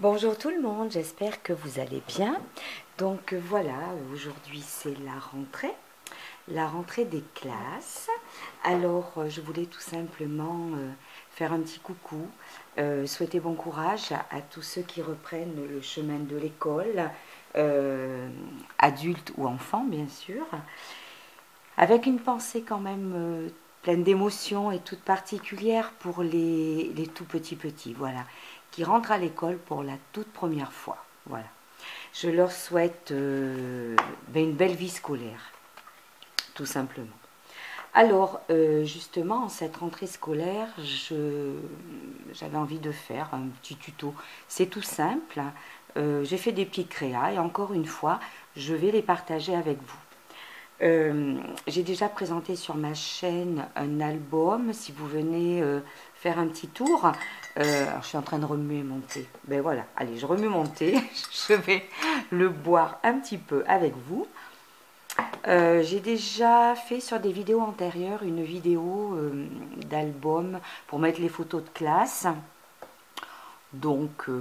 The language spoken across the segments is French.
Bonjour tout le monde, j'espère que vous allez bien. Donc voilà, aujourd'hui c'est la rentrée des classes. Alors je voulais tout simplement faire un petit coucou, souhaiter bon courage à tous ceux qui reprennent le chemin de l'école, adultes ou enfants bien sûr, avec une pensée quand même pleine d'émotions et toute particulière pour les tout petits, voilà, qui rentrent à l'école pour la toute première fois. Voilà. Je leur souhaite une belle vie scolaire, tout simplement. Alors, justement, en cette rentrée scolaire, j'avais envie de faire un petit tuto. C'est tout simple. J'ai fait des petits créas et encore une fois, je vais les partager avec vous. J'ai déjà présenté sur ma chaîne un album. Si vous venez faire un petit tour, alors je suis en train de remuer mon thé. Ben voilà, allez, je remue mon thé. Je vais le boire un petit peu avec vous. J'ai déjà fait sur des vidéos antérieures une vidéo d'album pour mettre les photos de classe. Donc, je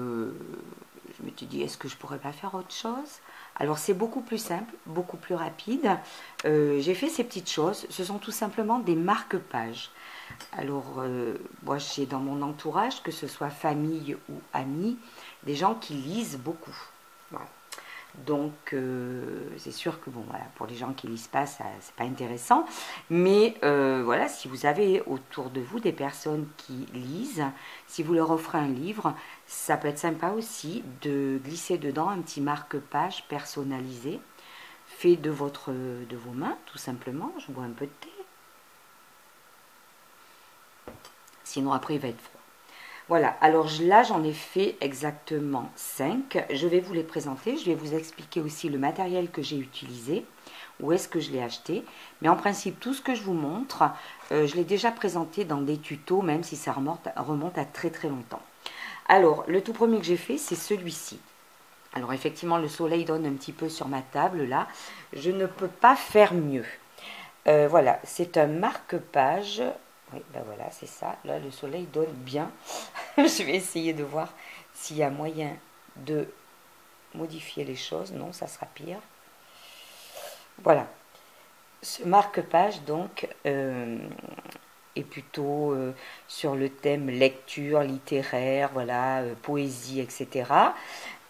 me suis dit, est-ce que je pourrais pas faire autre chose? Alors, c'est beaucoup plus simple, beaucoup plus rapide. J'ai fait ces petites choses. Ce sont tout simplement des marque-pages. Alors, moi, j'ai dans mon entourage, que ce soit famille ou amis, des gens qui lisent beaucoup. Voilà. Donc, c'est sûr que bon, voilà, pour les gens qui lisent pas, c'est pas intéressant. Mais voilà, si vous avez autour de vous des personnes qui lisent, si vous leur offrez un livre, ça peut être sympa aussi de glisser dedans un petit marque-page personnalisé, fait de vos mains, tout simplement. Je bois un peu de thé. Sinon, après, il va être froid. Voilà, alors là j'en ai fait exactement 5. Je vais vous les présenter, je vais vous expliquer aussi le matériel que j'ai utilisé, où est-ce que je l'ai acheté. Mais en principe, tout ce que je vous montre, je l'ai déjà présenté dans des tutos, même si ça remonte à très très longtemps. Alors, le tout premier que j'ai fait, c'est celui-ci. Alors effectivement, le soleil donne un petit peu sur ma table là. Je ne peux pas faire mieux. Voilà, c'est un marque-page. Oui, ben voilà, c'est ça. Là, le soleil donne bien. Je vais essayer de voir s'il y a moyen de modifier les choses. Non, ça sera pire. Voilà. Ce marque-page, donc, est plutôt sur le thème lecture, littéraire, voilà, poésie, etc.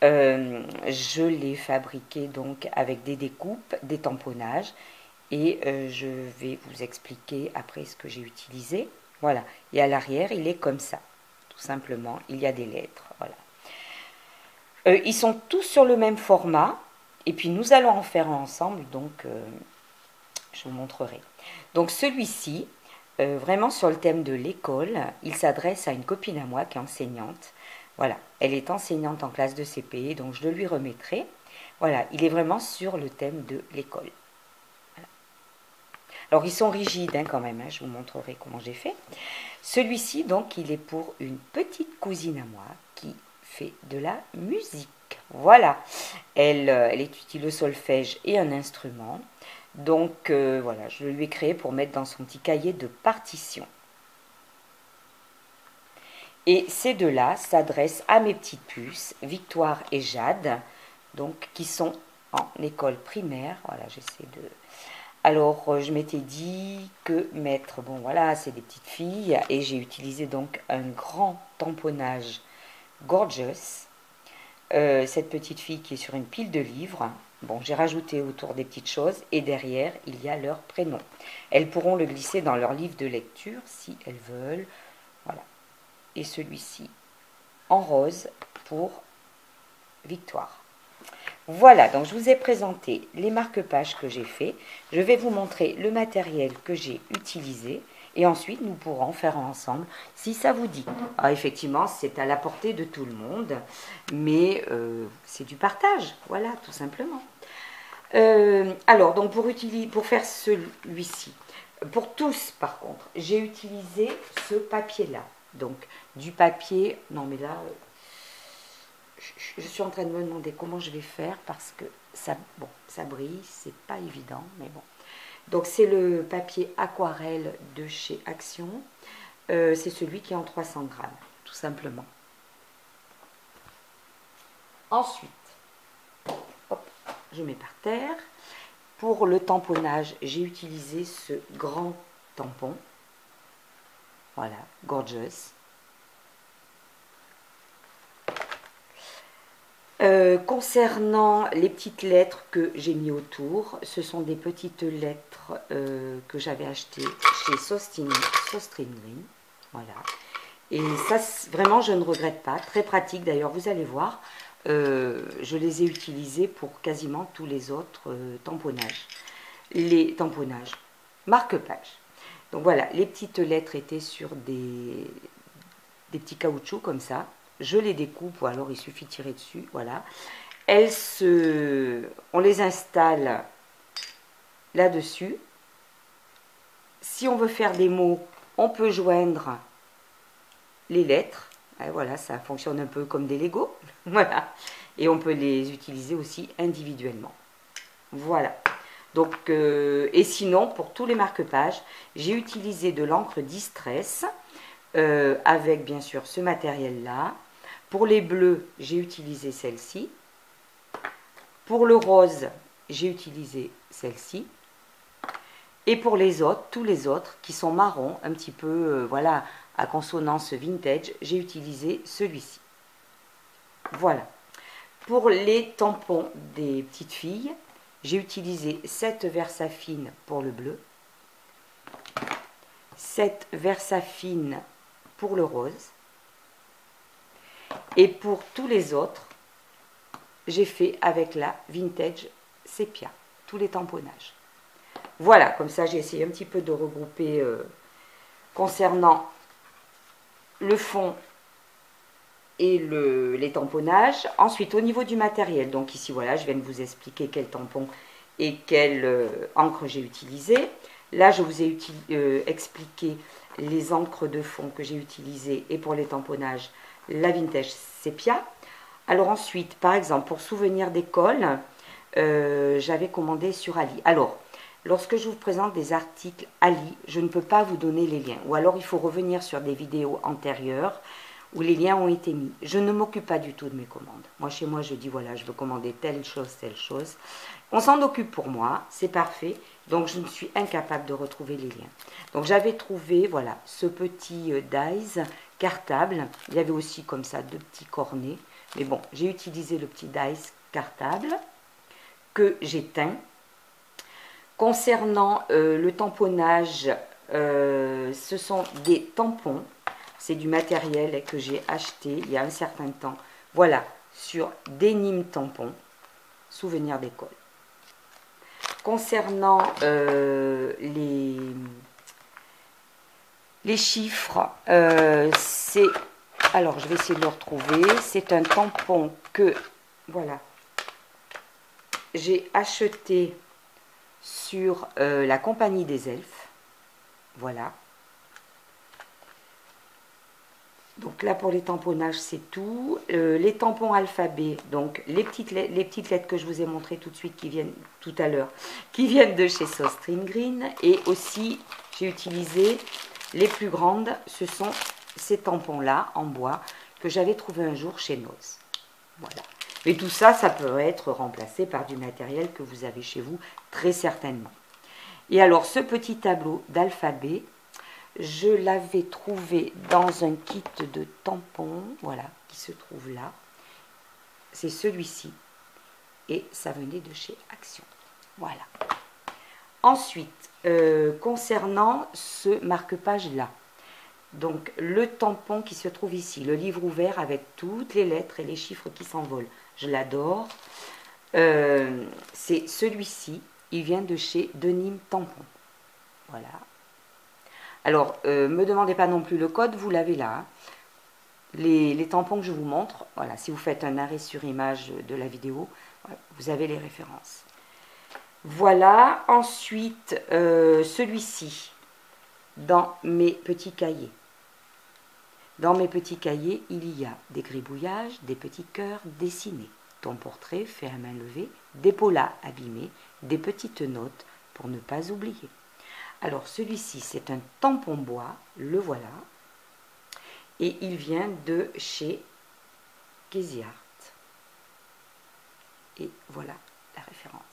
Je l'ai fabriqué donc avec des découpes, des tamponnages. Et je vais vous expliquer après ce que j'ai utilisé. Voilà. Et à l'arrière, il est comme ça. Tout simplement, il y a des lettres. Voilà. Ils sont tous sur le même format. Et puis nous allons en faire un ensemble. Donc, je vous montrerai. Donc celui-ci, vraiment sur le thème de l'école, il s'adresse à une copine à moi qui est enseignante. Voilà. Elle est enseignante en classe de CP. Donc je le lui remettrai. Voilà. Il est vraiment sur le thème de l'école. Alors ils sont rigides hein, quand même, hein, je vous montrerai comment j'ai fait. Celui-ci donc il est pour une petite cousine à moi qui fait de la musique. Voilà, elle étudie le solfège et un instrument. Donc voilà, je le lui ai créé pour mettre dans son petit cahier de partition. Et ces deux-là s'adressent à mes petites puces, Victoire et Jade, donc qui sont en école primaire. Voilà, j'essaie de... Alors, je m'étais dit que mettre, bon voilà, c'est des petites filles, et j'ai utilisé donc un grand tamponnage Gorgeous. Cette petite fille qui est sur une pile de livres. Bon, j'ai rajouté autour des petites choses, et derrière, il y a leur prénom. Elles pourront le glisser dans leur livre de lecture si elles veulent. Voilà. Et celui-ci en rose pour Victoire. Voilà, donc je vous ai présenté les marque-pages que j'ai fait. Je vais vous montrer le matériel que j'ai utilisé et ensuite nous pourrons faire ensemble si ça vous dit. Alors effectivement, c'est à la portée de tout le monde, mais c'est du partage, voilà, tout simplement. Alors, donc pour faire celui-ci, pour tous par contre, j'ai utilisé ce papier-là. Donc du papier, non mais là... Je suis en train de me demander comment je vais faire parce que ça, bon, ça brille, c'est pas évident, mais bon. Donc c'est le papier aquarelle de chez Action. C'est celui qui est en 300 grammes, tout simplement. Ensuite, hop, je mets par terre. Pour le tamponnage, j'ai utilisé ce grand tampon. Voilà, gorgeous. Concernant les petites lettres que j'ai mis autour, ce sont des petites lettres que j'avais achetées chez Sostrin Green. Voilà. Et ça, vraiment, je ne regrette pas. Très pratique d'ailleurs, vous allez voir. Je les ai utilisées pour quasiment tous les autres tamponnages. Les tamponnages, marque-page. Donc voilà, les petites lettres étaient sur des petits caoutchoucs comme ça. Je les découpe ou alors il suffit de tirer dessus, voilà. On les installe là-dessus. Si on veut faire des mots, on peut joindre les lettres. Et voilà, ça fonctionne un peu comme des Lego. Voilà. Et on peut les utiliser aussi individuellement. Voilà. Donc, et sinon, pour tous les marque-pages, j'ai utilisé de l'encre Distress avec bien sûr ce matériel-là. Pour les bleus, j'ai utilisé celle-ci. Pour le rose, j'ai utilisé celle-ci. Et pour les autres, tous les autres qui sont marrons, un petit peu, voilà, à consonance vintage, j'ai utilisé celui-ci. Voilà. Pour les tampons des petites filles, j'ai utilisé cette Versafine pour le bleu, cette Versafine pour le rose. Et pour tous les autres, j'ai fait avec la Vintage Sepia, tous les tamponnages. Voilà, comme ça j'ai essayé un petit peu de regrouper concernant le fond et les tamponnages. Ensuite, au niveau du matériel, donc ici, voilà, je viens de vous expliquer quel tampon et quelle encre j'ai utilisé. Là, je vous ai expliqué les encres de fond que j'ai utilisées et pour les tamponnages, la Vintage Sepia. Alors ensuite, par exemple, pour souvenir d'école, j'avais commandé sur Ali. Alors, lorsque je vous présente des articles Ali, je ne peux pas vous donner les liens. Ou alors, il faut revenir sur des vidéos antérieures où les liens ont été mis. Je ne m'occupe pas du tout de mes commandes. Moi, chez moi, je dis, voilà, je veux commander telle chose, telle chose. On s'en occupe pour moi, c'est parfait. Donc, je ne suis incapable de retrouver les liens. Donc, j'avais trouvé, voilà, ce petit dies cartable. Il y avait aussi, comme ça, deux petits cornets. Mais bon, j'ai utilisé le petit dies cartable que j'ai teint. Concernant le tamponnage, ce sont des tampons. C'est du matériel que j'ai acheté il y a un certain temps. Voilà, sur Denim Tampon, souvenir d'école. Concernant les chiffres, c'est... Alors, je vais essayer de le retrouver. C'est un tampon que, voilà, j'ai acheté sur la compagnie des elfes. Voilà. Donc là, pour les tamponnages, c'est tout. Les tampons alphabet, donc les petites lettres que je vous ai montrées tout de suite, qui viennent tout à l'heure, qui viennent de chez Sostrin Green. Et aussi, j'ai utilisé les plus grandes, ce sont ces tampons-là, en bois, que j'avais trouvé un jour chez Noz. Voilà. Et tout ça, ça peut être remplacé par du matériel que vous avez chez vous, très certainement. Et alors, ce petit tableau d'alphabet, je l'avais trouvé dans un kit de tampons, voilà, qui se trouve là. C'est celui-ci. Et ça venait de chez Action. Voilà. Ensuite, concernant ce marque-page-là, donc le tampon qui se trouve ici, le livre ouvert avec toutes les lettres et les chiffres qui s'envolent, je l'adore. C'est celui-ci, il vient de chez Denim Tampon. Voilà. Alors, me demandez pas non plus le code, vous l'avez là. Hein. Les tampons que je vous montre, voilà, si vous faites un arrêt sur image de la vidéo, voilà, vous avez les références. Voilà, ensuite, celui-ci, dans mes petits cahiers. Dans mes petits cahiers, il y a des gribouillages, des petits cœurs dessinés, ton portrait fait à main levée, des polas abîmés, des petites notes pour ne pas oublier. Alors celui-ci, c'est un tampon bois, le voilà, et il vient de chez Art. Et voilà la référence.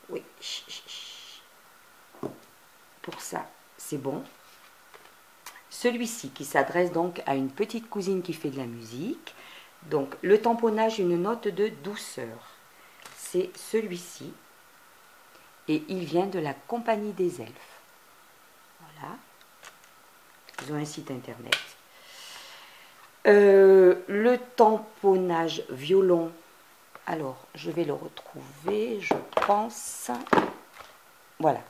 Oui, pour ça, c'est bon. Celui-ci qui s'adresse donc à une petite cousine qui fait de la musique. Donc, le tamponnage, une note de douceur. C'est celui-ci. Et il vient de la Compagnie des Elfes. Voilà. Ils ont un site internet. Le tamponnage violon. Alors, je vais le retrouver, je pense. Voilà.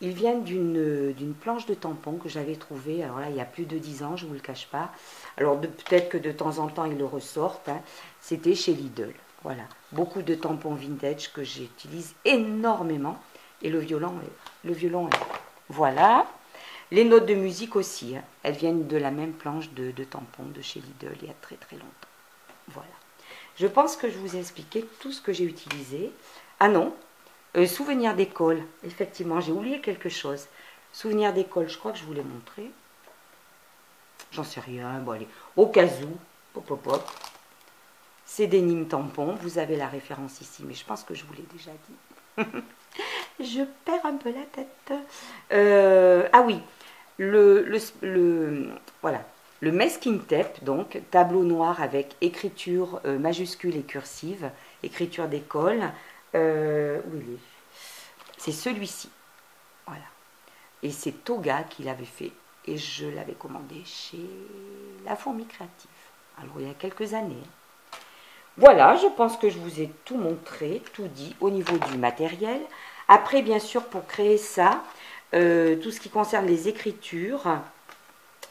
Il vient d'une planche de tampon que j'avais trouvée, alors là, il y a plus de 10 ans, je ne vous le cache pas. Alors, peut-être que de temps en temps, ils le ressortent. Hein. C'était chez Lidl. Voilà. Beaucoup de tampons vintage que j'utilise énormément. Et le violon est là. Voilà. Les notes de musique aussi. Hein. Elles viennent de la même planche de tampons de chez Lidl il y a très très longtemps. Voilà. Je pense que je vous ai expliqué tout ce que j'ai utilisé. Ah non, souvenir d'école. Effectivement, j'ai oublié quelque chose. Souvenir d'école, je crois que je vous l'ai montré. J'en sais rien. Bon, allez, au cas où, pop, pop, pop. C'est des Nîmes tampons. Vous avez la référence ici, mais je pense que je vous l'ai déjà dit. Je perds un peu la tête. Ah oui, voilà. Le masking tape, donc, tableau noir avec écriture majuscule et cursive, écriture d'école. Où il est? C'est celui-ci. Voilà. Et c'est Toga qui l'avait fait. Et je l'avais commandé chez La Fourmi Créative. Alors, il y a quelques années. Voilà, je pense que je vous ai tout montré, tout dit au niveau du matériel. Après, bien sûr, pour créer ça, tout ce qui concerne les écritures,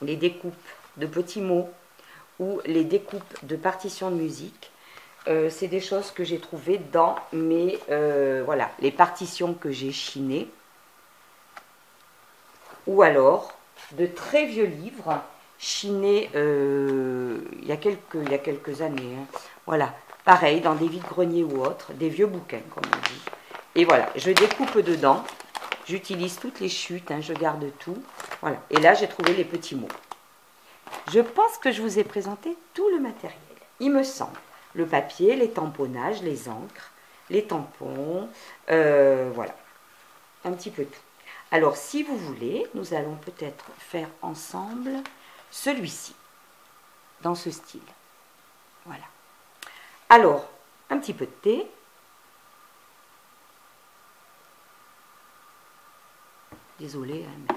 les découpes de petits mots ou les découpes de partitions de musique, c'est des choses que j'ai trouvées dans voilà, les partitions que j'ai chinées. Ou alors, de très vieux livres chinés il y a quelques années. Hein. Voilà, pareil, dans des vides-greniers ou autres, des vieux bouquins, comme on dit. Et voilà, je découpe dedans. J'utilise toutes les chutes, hein, je garde tout. Voilà, et là, j'ai trouvé les petits mots. Je pense que je vous ai présenté tout le matériel, il me semble. Le papier, les tamponnages, les encres, les tampons, voilà, un petit peu tout. Alors, si vous voulez, nous allons peut-être faire ensemble celui-ci, dans ce style. Voilà. Alors, un petit peu de thé. Désolée, hein, mais...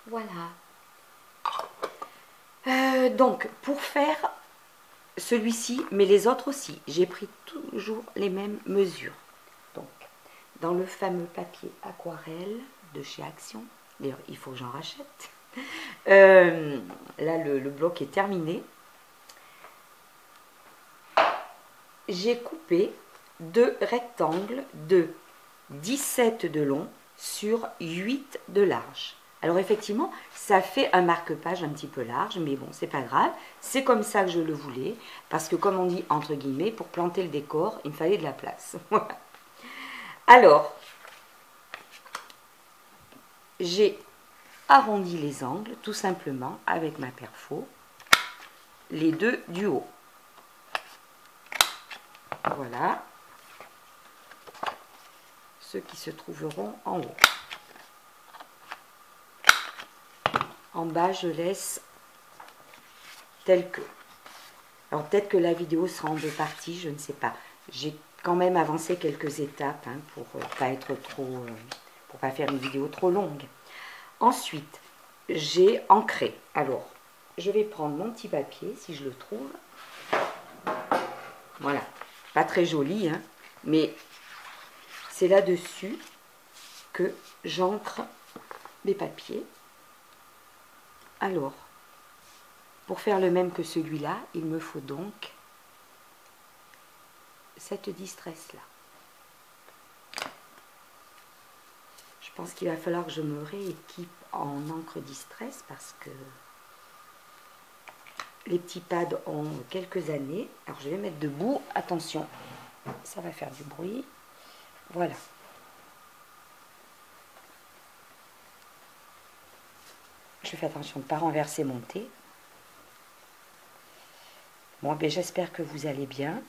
Voilà. Donc, pour faire celui-ci, mais les autres aussi, j'ai pris toujours les mêmes mesures. Donc, dans le fameux papier aquarelle de chez Action, d'ailleurs, il faut que j'en rachète. Là, le bloc est terminé. J'ai coupé 2 rectangles de 17 de long sur 8 de large. Alors effectivement, ça fait un marque-page un petit peu large, mais bon, c'est pas grave. C'est comme ça que je le voulais, parce que comme on dit, entre guillemets, pour planter le décor, il me fallait de la place. Voilà. Alors, j'ai arrondi les angles, tout simplement, avec ma perfo, les deux du haut. Voilà. Ceux qui se trouveront en haut. En bas, je laisse tel que. Alors peut-être que la vidéo sera en 2 parties, je ne sais pas. J'ai quand même avancé quelques étapes hein, pour pas être trop, pour pas faire une vidéo trop longue. Ensuite, j'ai ancré. Alors, je vais prendre mon petit papier si je le trouve. Voilà, pas très joli, hein, mais c'est là-dessus que j'ancre mes papiers. Alors, pour faire le même que celui-là, il me faut donc cette distress-là. Je pense qu'il va falloir que je me rééquipe en encre distress parce que les petits pads ont quelques années. Alors, je vais mettre debout. Attention, ça va faire du bruit. Voilà. Je fais attention de ne pas renverser mon thé. Bon, ben, j'espère que vous allez bien.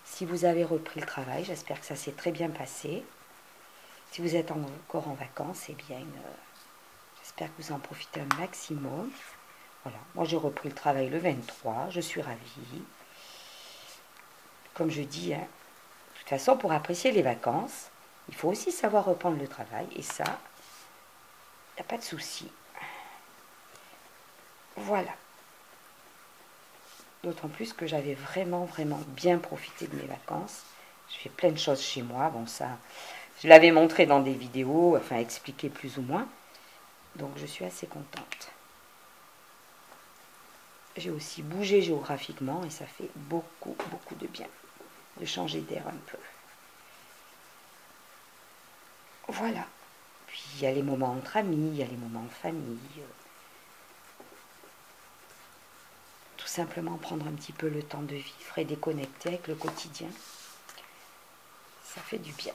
Si vous avez repris le travail, j'espère que ça s'est très bien passé. Si vous êtes encore en vacances, eh bien, j'espère que vous en profitez un maximum. Voilà, moi j'ai repris le travail le 23, je suis ravie. Comme je dis, hein, de toute façon, pour apprécier les vacances, il faut aussi savoir reprendre le travail. Et ça, il n'y a pas de souci. Voilà. D'autant plus que j'avais vraiment bien profité de mes vacances. Je fais plein de choses chez moi. Bon, ça, je l'avais montré dans des vidéos, enfin expliqué plus ou moins. Donc je suis assez contente. J'ai aussi bougé géographiquement et ça fait beaucoup de bien de changer d'air un peu. Voilà. Puis il y a les moments entre amis, il y a les moments en famille. Tout simplement prendre un petit peu le temps de vivre et déconnecter avec le quotidien. Ça fait du bien.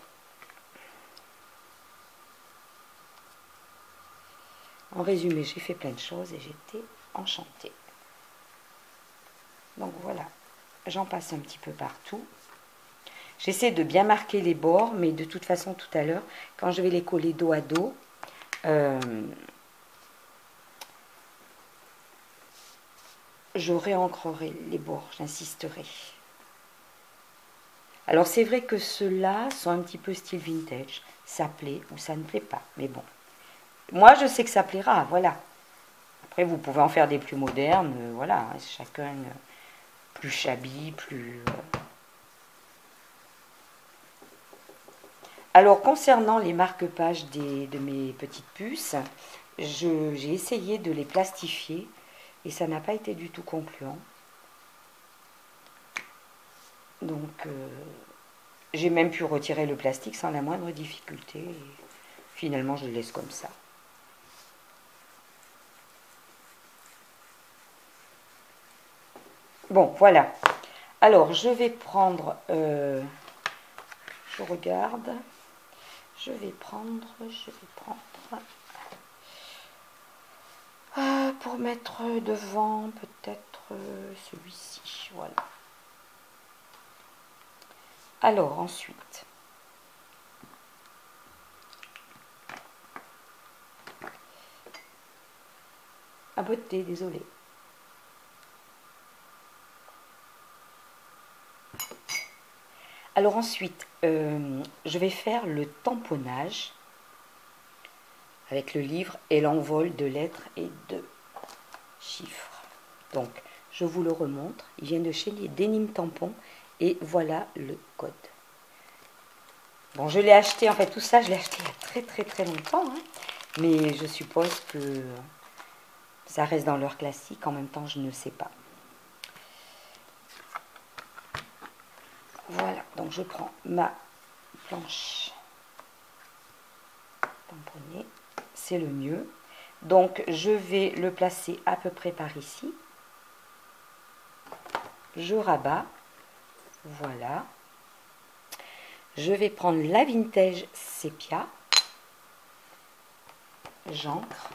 En résumé, j'ai fait plein de choses et j'étais enchantée. Donc voilà, j'en passe un petit peu partout. J'essaie de bien marquer les bords, mais de toute façon, tout à l'heure, quand je vais les coller dos à dos, je réancrerai les bords, j'insisterai. Alors c'est vrai que ceux-là sont un petit peu style vintage. Ça plaît ou ça ne plaît pas, mais bon. Moi, je sais que ça plaira, voilà. Après, vous pouvez en faire des plus modernes, voilà. Chacun plus shabby, plus... Alors, concernant les marque-pages de mes petites puces, j'ai essayé de les plastifier et ça n'a pas été du tout concluant. Donc, j'ai même pu retirer le plastique sans la moindre difficulté. Et finalement, je le laisse comme ça. Bon, voilà. Alors, je vais prendre... je regarde. Je vais prendre... pour mettre devant, peut-être celui-ci. Voilà. Alors, ensuite... Ah, beauté, désolé. Alors ensuite, je vais faire le tamponnage avec le livre et l'envol de lettres et de chiffres. Donc, je vous le remontre. Il vient de chez les Denim Tampon et voilà le code. Bon, je l'ai acheté, en fait, tout ça, je l'ai acheté il y a très longtemps. Hein, mais je suppose que ça reste dans leur classique. En même temps, je ne sais pas. Voilà, donc je prends ma planche tamponnée, c'est le mieux. Donc je vais le placer à peu près par ici. Je rabats, voilà. Je vais prendre la Vintage Sépia, j'ancre.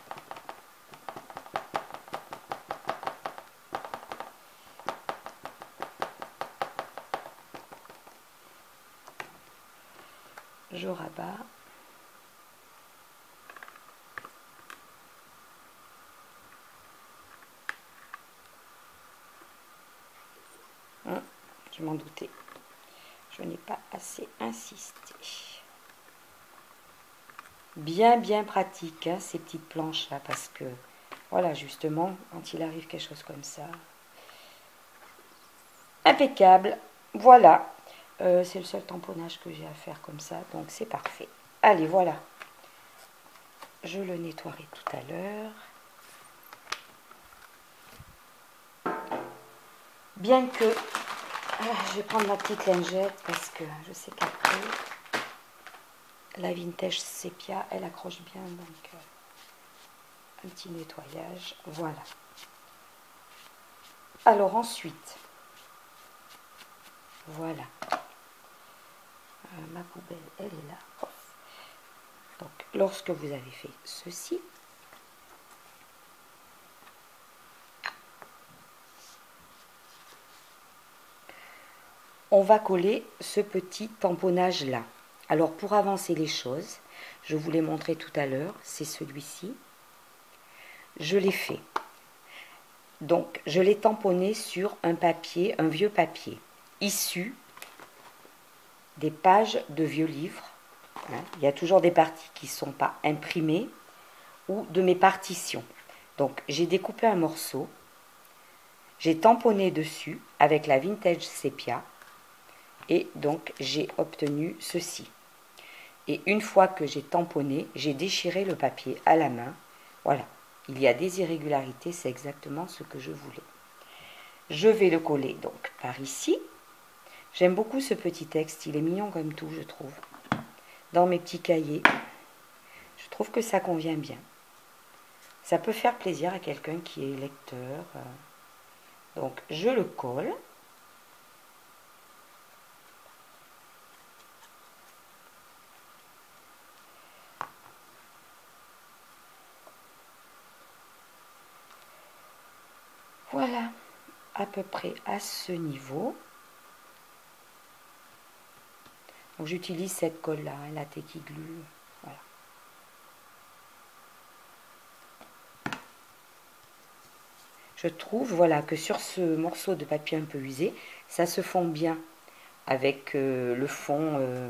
Je rabats. Je m'en doutais. Je n'ai pas assez insisté. Bien pratique, hein, ces petites planches-là, parce que, voilà, justement, quand il arrive quelque chose comme ça. Impeccable. Voilà. C'est le seul tamponnage que j'ai à faire comme ça, donc c'est parfait. Allez, voilà. Je le nettoierai tout à l'heure. Bien que... je vais prendre ma petite lingette parce que je sais qu'après, la Vintage Sépia, elle accroche bien, donc un petit nettoyage. Voilà. Alors ensuite, voilà. Ma poubelle, elle est là. Donc, lorsque vous avez fait ceci, on va coller ce petit tamponnage là. Alors pour avancer les choses, je vous l'ai montré tout à l'heure, c'est celui-ci. Je l'ai fait. Donc je l'ai tamponné sur un papier, un vieux papier, issu des pages de vieux livres. Il y a toujours des parties qui ne sont pas imprimées ou de mes partitions. Donc j'ai découpé un morceau, j'ai tamponné dessus avec la Vintage Sepia et donc j'ai obtenu ceci. Et une fois que j'ai tamponné, j'ai déchiré le papier à la main. Voilà, il y a des irrégularités, c'est exactement ce que je voulais. Je vais le coller donc par ici. J'aime beaucoup ce petit texte, il est mignon comme tout, je trouve. Dans mes petits cahiers, je trouve que ça convient bien. Ça peut faire plaisir à quelqu'un qui est lecteur. Donc je le colle. Voilà, à peu près à ce niveau. Donc j'utilise cette colle-là, la Techiglue. Voilà. Je trouve voilà, que sur ce morceau de papier un peu usé, ça se fond bien avec le fond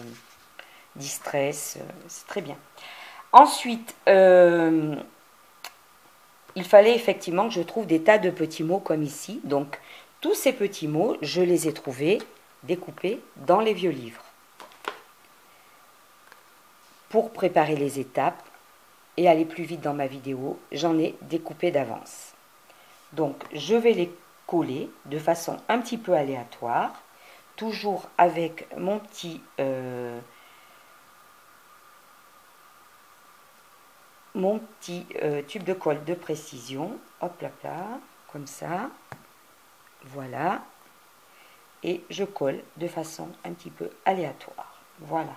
Distress. C'est très bien. Ensuite, il fallait effectivement que je trouve des tas de petits mots comme ici. Donc, tous ces petits mots, je les ai trouvés découpés dans les vieux livres. Pour préparer les étapes et aller plus vite dans ma vidéo, j'en ai découpé d'avance. Donc, je vais les coller de façon un petit peu aléatoire, toujours avec mon petit tube de colle de précision. Hop là là, comme ça. Voilà. Et je colle de façon un petit peu aléatoire. Voilà.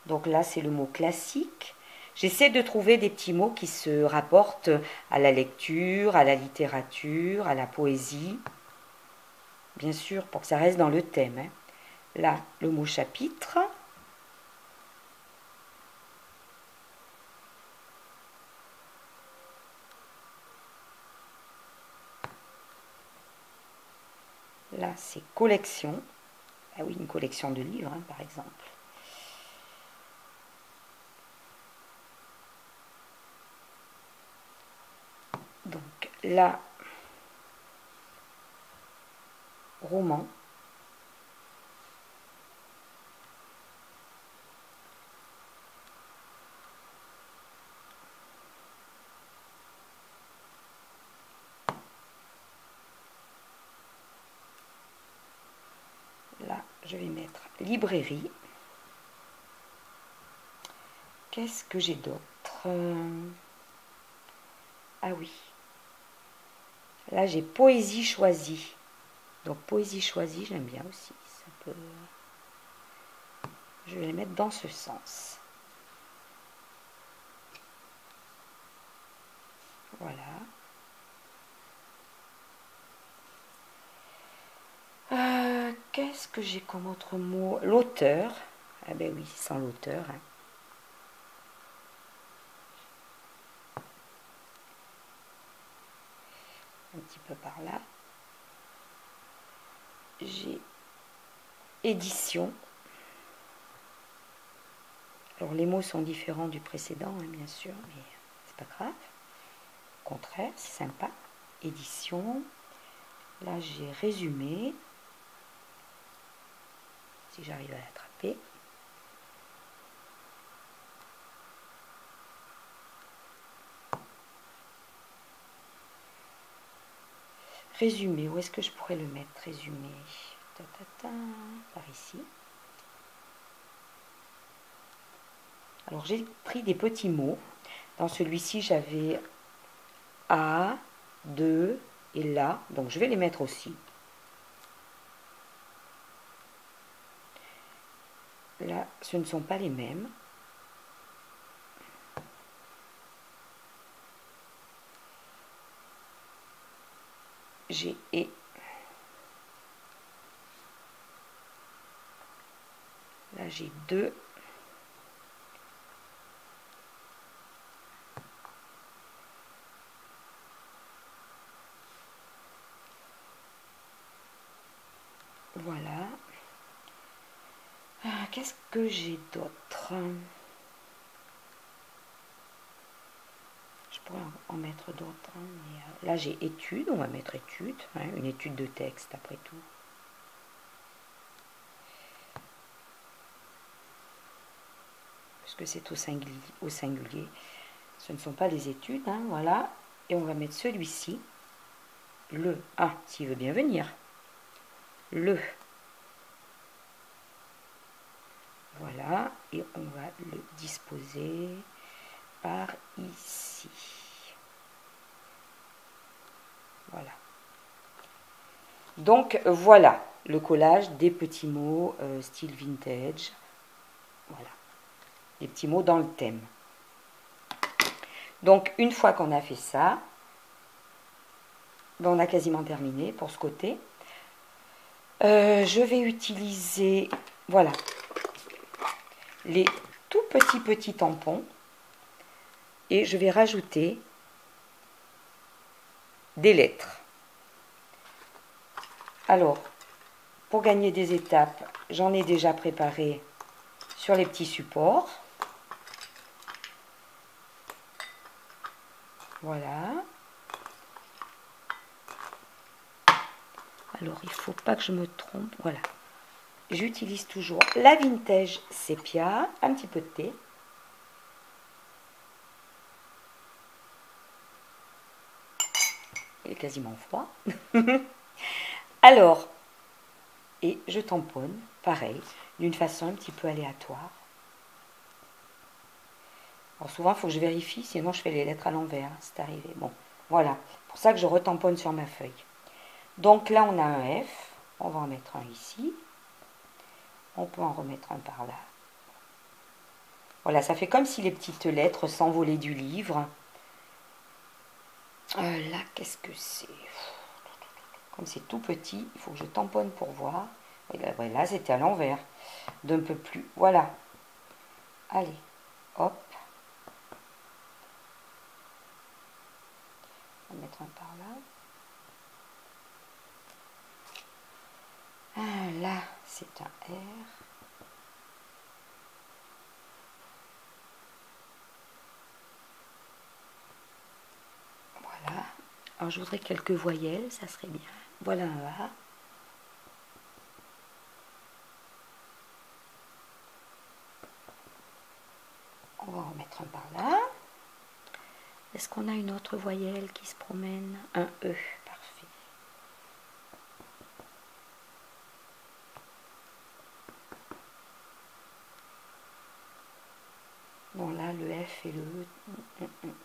Donc là, c'est le mot classique. J'essaie de trouver des petits mots qui se rapportent à la lecture, à la littérature, à la poésie. Bien sûr, pour que ça reste dans le thème. Hein. Là, le mot chapitre. Là, c'est collection. Ah oui, une collection de livres, hein, par exemple. Donc là, roman. Là, je vais mettre librairie. Qu'est-ce que j'ai d'autre? Ah oui. Là, j'ai poésie choisie. Donc, poésie choisie, j'aime bien aussi. Ça peut... Je vais les mettre dans ce sens. Voilà. Qu'est-ce que j'ai comme autre mot? L'auteur. Ah ben oui, sans l'auteur. Hein. Un petit peu par là. J'ai édition. Alors les mots sont différents du précédent, hein, bien sûr, mais c'est pas grave. Au contraire, c'est sympa. Édition. Là, j'ai résumé. Si j'arrive à l'attraper. Résumé, où est-ce que je pourrais le mettre? Résumé. Ta, ta, ta, par ici. Alors j'ai pris des petits mots. Dans celui-ci, j'avais A, de et là. Donc je vais les mettre aussi. Là, ce ne sont pas les mêmes. J'ai et. j'ai 2. Voilà. Qu'est-ce que j'ai d'autre? Je pourrais en mettre d'autres. Mais là, j'ai études. On va mettre études. Hein, une étude de texte, après tout. Parce que c'est au singulier. Ce ne sont pas les études. Hein, voilà. Et on va mettre celui-ci. Le. Ah, s'il veut bien venir. Le. Voilà. Et on va le disposer par ici. Voilà. Donc voilà le collage des petits mots style vintage. Voilà. Les petits mots dans le thème. Donc une fois qu'on a fait ça, ben, on a quasiment terminé pour ce côté. Je vais utiliser, voilà, les tout petits tampons et je vais rajouter des lettres. Alors, pour gagner des étapes, j'en ai déjà préparé sur les petits supports. Voilà. Alors, il ne faut pas que je me trompe. Voilà. J'utilise toujours la Vintage Sépia, un petit peu de thé. Il est quasiment froid. Alors, et je tamponne, pareil, d'une façon un petit peu aléatoire. Alors souvent, il faut que je vérifie, sinon je fais les lettres à l'envers, c'est arrivé. Bon, voilà, pour ça que je retamponne sur ma feuille. Donc là, on a un F, on va en mettre un ici. On peut en remettre un par là. Voilà, ça fait comme si les petites lettres s'envolaient du livre. Là, qu'est-ce que c'est? Comme c'est tout petit, il faut que je tamponne pour voir. Là, c'était à l'envers. D'un peu plus. Voilà. Allez, hop. On va mettre un par là. Là, c'est un R. Voilà. Alors, je voudrais quelques voyelles, ça serait bien. Voilà un A. On va en mettre un par là. Est-ce qu'on a une autre voyelle qui se promène? Un E, parfait. Bon là, le F et le E,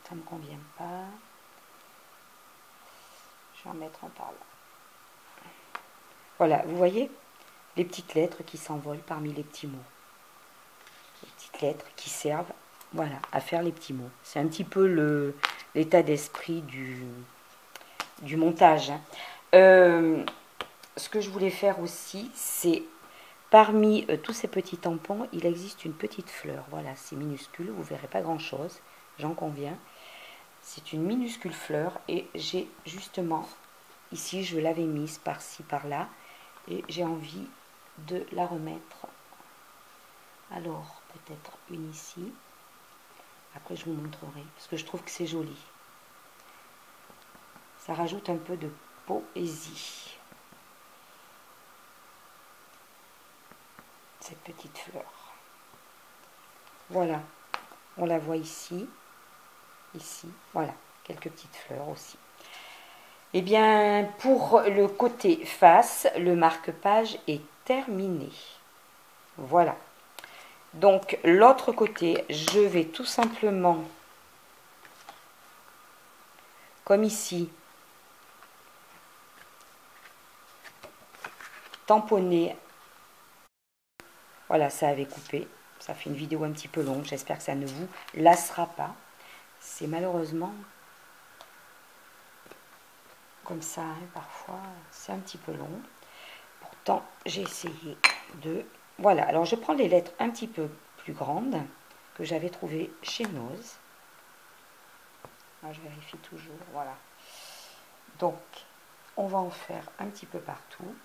ça ne me convient pas. Je vais en mettre un par là. Voilà, vous voyez les petites lettres qui s'envolent parmi les petits mots. Les petites lettres qui servent, voilà, à faire les petits mots. C'est un petit peu l'état d'esprit du montage. Hein. Ce que je voulais faire aussi, c'est parmi tous ces petits tampons, il existe une petite fleur. Voilà, c'est minuscule, vous ne verrez pas grand-chose, j'en conviens. C'est une minuscule fleur et j'ai justement, ici, je l'avais mise par-ci, par-là. Et j'ai envie de la remettre. Alors, peut-être une ici. Après, je vous montrerai, parce que je trouve que c'est joli. Ça rajoute un peu de poésie. Cette petite fleur. Voilà. On la voit ici. Ici. Voilà. Quelques petites fleurs aussi. Eh bien, pour le côté face, le marque-page est terminé. Voilà. Donc, l'autre côté, je vais tout simplement, comme ici, tamponner. Voilà, ça avait coupé. Ça fait une vidéo un petit peu longue. J'espère que ça ne vous lassera pas. C'est malheureusement comme ça, hein, parfois, c'est un petit peu long. Pourtant, j'ai essayé de voilà, alors je prends les lettres un petit peu plus grandes que j'avais trouvées chez Nose. Je vérifie toujours, voilà. Donc, on va en faire un petit peu partout.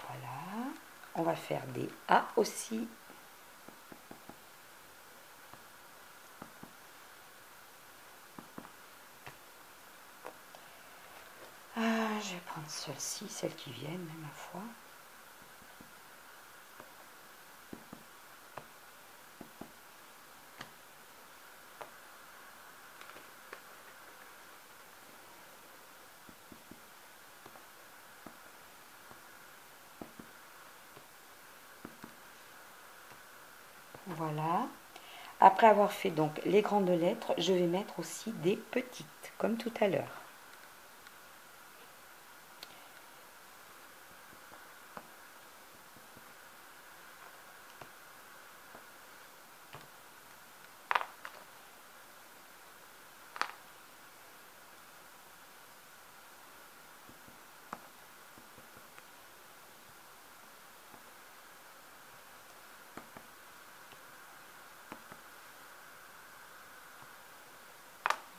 Voilà. On va faire des A aussi. Je vais prendre celle-ci, celle qui viennent, ma foi. Voilà. Après avoir fait donc les grandes lettres, je vais mettre aussi des petites, comme tout à l'heure.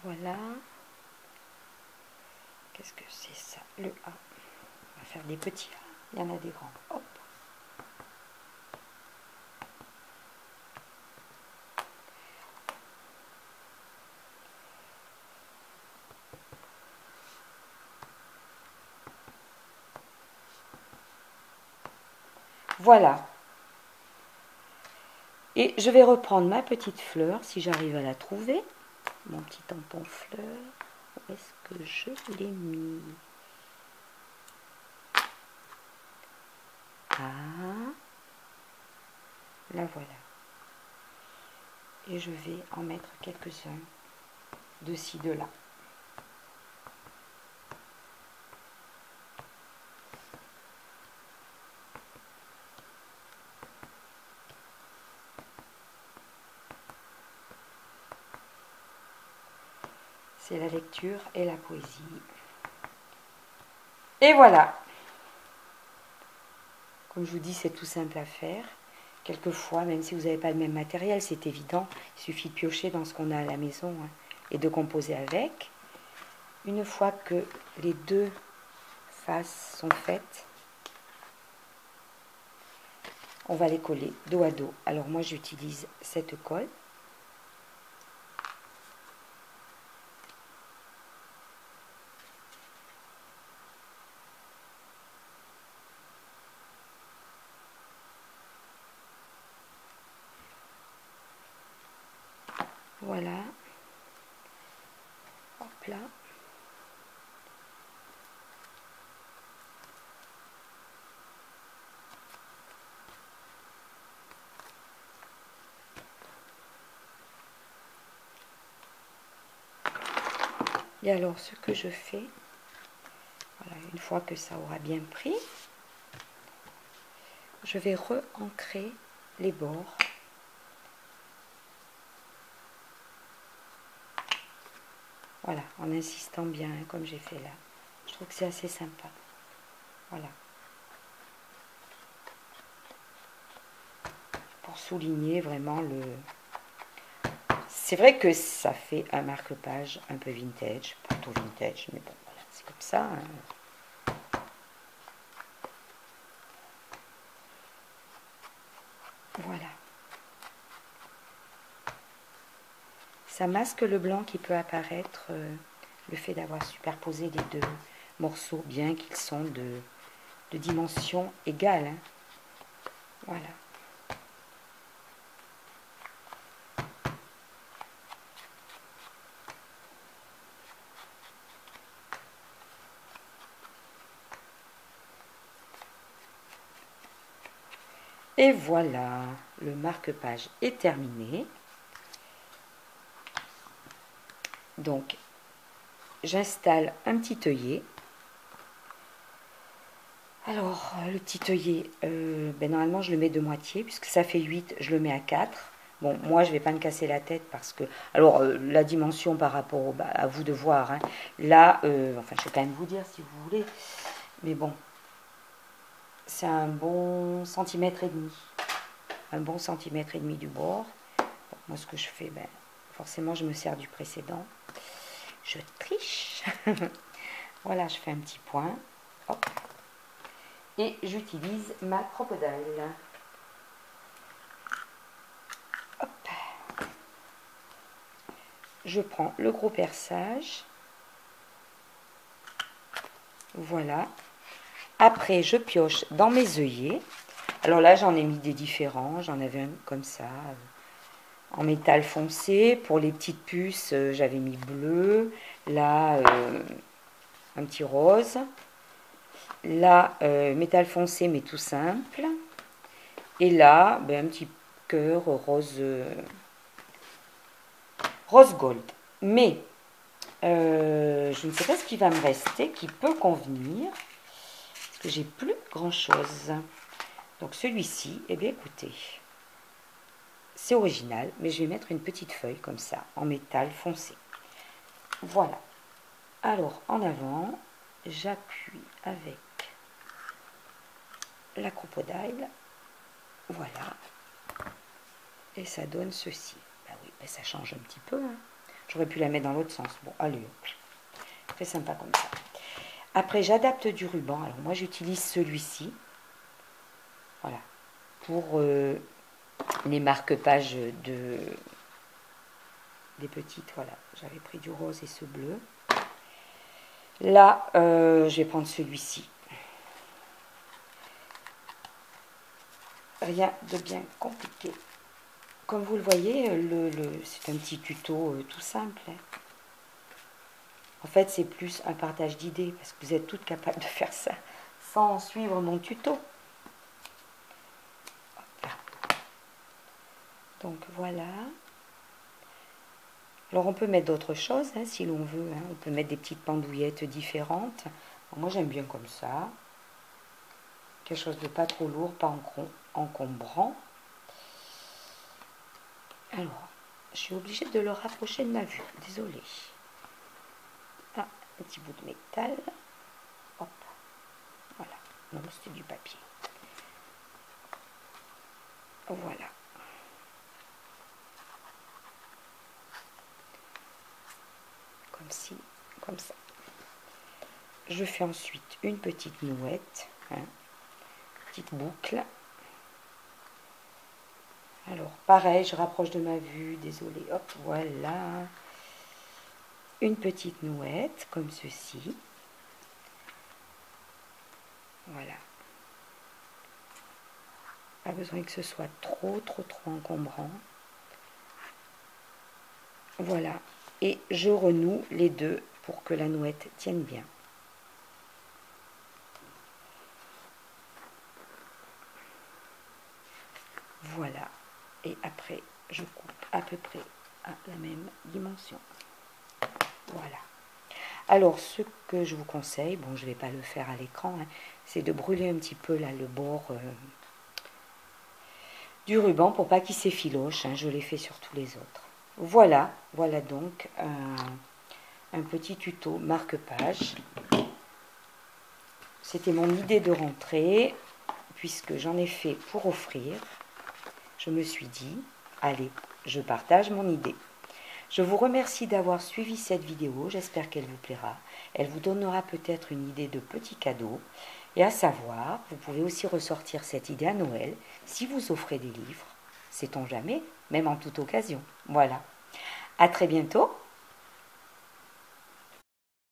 Voilà. Qu'est-ce que c'est ça? Le A. On va faire des petits A. Il y en a des grands. Hop. Voilà. Et je vais reprendre ma petite fleur, si j'arrive à la trouver. Mon petit tampon fleur. Où est-ce que je l'ai mis? Ah, la voilà. Et je vais en mettre quelques-uns de ci, de là. C'est la lecture et la poésie. Et voilà. Comme je vous dis, c'est tout simple à faire. Quelquefois, même si vous n'avez pas le même matériel, c'est évident. Il suffit de piocher dans ce qu'on a à la maison, hein, et de composer avec. Une fois que les deux faces sont faites, on va les coller dos à dos. Alors moi, j'utilise cette colle. Voilà. Hop là. Et alors, ce que je fais, voilà, une fois que ça aura bien pris, je vais re-ancrer les bords. Voilà, en insistant bien, hein, comme j'ai fait là. Je trouve que c'est assez sympa. Voilà. Pour souligner vraiment le... C'est vrai que ça fait un marque-page un peu vintage, plutôt vintage, mais bon, voilà, c'est comme ça. Hein. Voilà. Ça masque le blanc qui peut apparaître, le fait d'avoir superposé les deux morceaux, bien qu'ils sont de dimensions égales. Hein. Voilà. Et voilà, le marque-page est terminé. Donc, j'installe un petit œillet. Alors, le petit œillet, normalement, je le mets de moitié, puisque ça fait 8, je le mets à 4. Bon, moi, je ne vais pas me casser la tête parce que... Alors, la dimension par rapport à vous de voir. Hein, là, enfin, je vais quand même vous dire si vous voulez. Mais bon, c'est un bon centimètre et demi. Un bon centimètre et demi du bord. Donc, moi, ce que je fais, ben, forcément, je me sers du précédent. Je triche. Voilà, je fais un petit point. Hop. Et j'utilise ma crocodile. Hop. Je prends le gros perçage. Voilà. Après, je pioche dans mes œillets. Alors là, j'en ai mis des différents. J'en avais un comme ça, en métal foncé. Pour les petites puces, j'avais mis bleu. Là, un petit rose. Là, métal foncé, mais tout simple. Et là, ben, un petit cœur rose, rose gold. Mais, je ne sais pas ce qui va me rester, qui peut convenir. Parce que j'ai plus grand chose. Donc celui-ci, eh bien écoutez, c'est original, mais je vais mettre une petite feuille comme ça, en métal foncé. Voilà. Alors, en avant, j'appuie avec la crocodile. Voilà. Et ça donne ceci. Ben oui, ben ça change un petit peu. Hein. J'aurais pu la mettre dans l'autre sens. Bon, allez, très sympa comme ça. Après, j'adapte du ruban. Alors, moi, j'utilise celui-ci. Voilà. Pour les marque-pages des petites. Voilà. J'avais pris du rose et ce bleu. Là, je vais prendre celui-ci. Rien de bien compliqué. Comme vous le voyez, c'est un petit tuto tout simple. Hein. En fait, c'est plus un partage d'idées, parce que vous êtes toutes capables de faire ça sans suivre mon tuto. Hop. Donc voilà. Alors on peut mettre d'autres choses, hein, si l'on veut. Hein. On peut mettre des petites pendouillettes différentes. Alors, moi j'aime bien comme ça. Quelque chose de pas trop lourd, pas encombrant. Alors, je suis obligée de le rapprocher de ma vue. Désolée. Ah, un petit bout de métal. Hop. Voilà. Non, c'était du papier. Voilà. Comme ci, comme ça. Je fais ensuite une petite nouette. Hein, petite boucle. Alors, pareil, je rapproche de ma vue. Désolée. Hop, voilà. Une petite nouette, comme ceci. Voilà. Pas besoin que ce soit trop encombrant. Voilà. Et je renoue les deux pour que la nouette tienne bien. Voilà. Et après, je coupe à peu près à la même dimension. Voilà. Alors, ce que je vous conseille, bon, je ne vais pas le faire à l'écran, hein, c'est de brûler un petit peu là le bord du ruban pour pas qu'il s'effiloche. Hein, je l'ai fait sur tous les autres. Voilà, voilà donc un petit tuto marque-page. C'était mon idée de rentrée, puisque j'en ai fait pour offrir. Je me suis dit, allez, je partage mon idée. Je vous remercie d'avoir suivi cette vidéo, j'espère qu'elle vous plaira. Elle vous donnera peut-être une idée de petits cadeaux. Et à savoir, vous pouvez aussi ressortir cette idée à Noël, si vous offrez des livres, sait-on jamais, même en toute occasion. Voilà. À très bientôt.